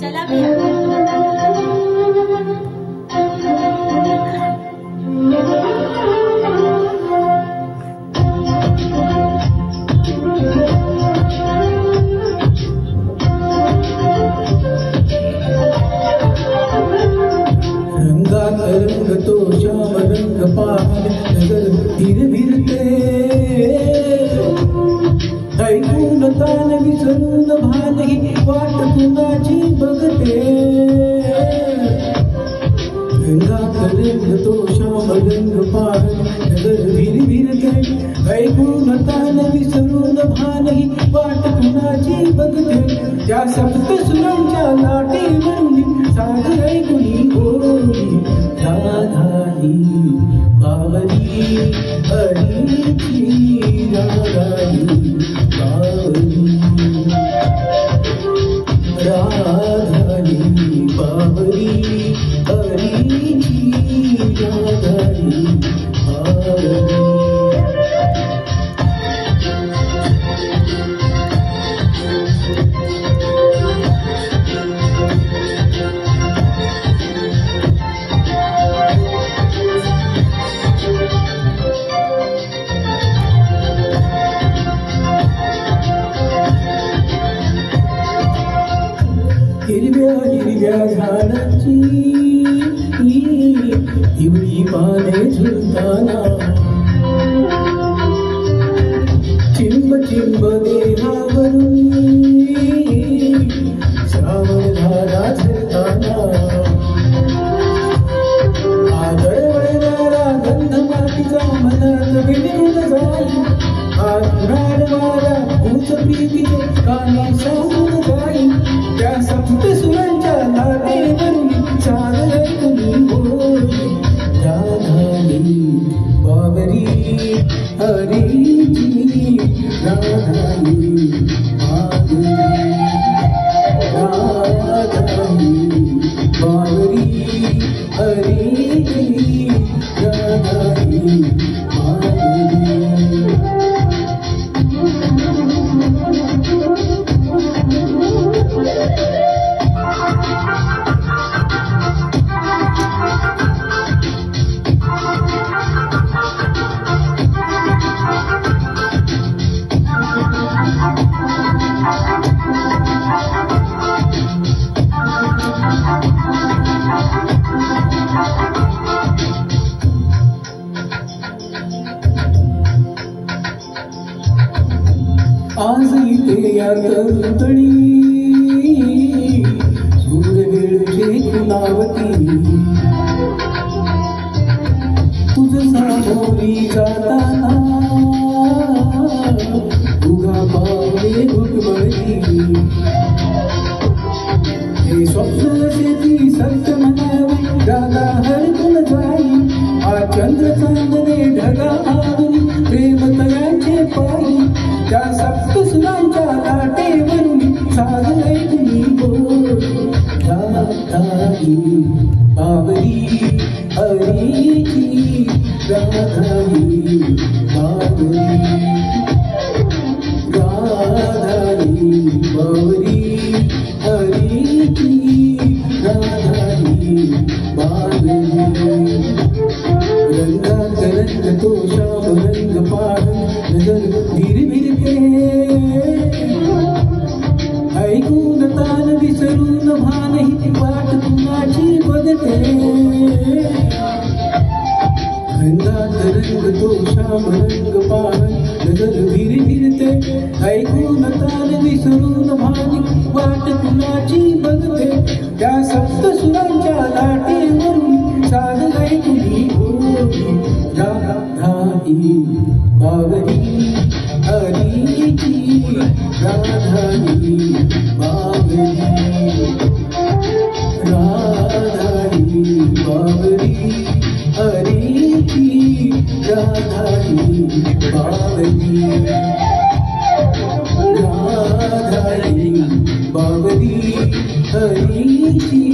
चला भैया। रंग तो श्याम रंग पाहन नजर धीर धीरते ऐकून तान विसरून भानही वाट कुणाची बघते रंग तो श्याम रंग पाहन नजर धीर धीरते ऐकून तान विसरून भानही वाट कुणाची बघते त्या सप्त सुरांच्या लाटेवरून साध ऐकून बोली राधाई बावरी हरीची राधाई बावरी राधाई बावरी हरीची राधाई बावरी हिरव्या हिरव्या झाडाची हिरवी पाने झुलताना चिंब चिंब देहावरून श्रावण धारा झरताना आदर वळणारा गंध मातीचा मनात विलीन जाई आरणार वारा भूत प्रीतीचे कानी सांगून जाई त्या सप्त सुरांच्या लाटेवरून चाल ऐकून बोली राधाई बावरी हरीची राधाई बावरी राधाई बावरी हरीची राधाई बावरी आज इथे या तळी सूर्यवेळचे खुणावती तुझ सामोरी जाताना उगा पावले घुटमळती हे स्वप्न शेती सत्य म्हणावे गागा हरकून जाई आ चंद्र चांदणे ढगा आदून प्रेम तयांचे पायी त्या सप्त सुरांच्या लाटेवरून साध ऐकून बोली राधाई बावरी हरीची राधाई बावरी राधाई बावरी हरीची राधाई बावरी रंगात रंग तो श्याम रंग पाहन नजर धीर धीरते ऐकून तान विसरून भानही वाट कुणाची बघते रंगात रंग तो श्याम रंग पाहन नजर धीर धीरते ऐकून तान विसरून भानही वाट कुणाची बघते त्या सप्त सुरांच्या लाटेवरून साध ऐकून बोली राधाई बावरी हरीची राधाई बावरी राधाई बावरी हरीची राधाई बावरी राधाई बावरी हरीची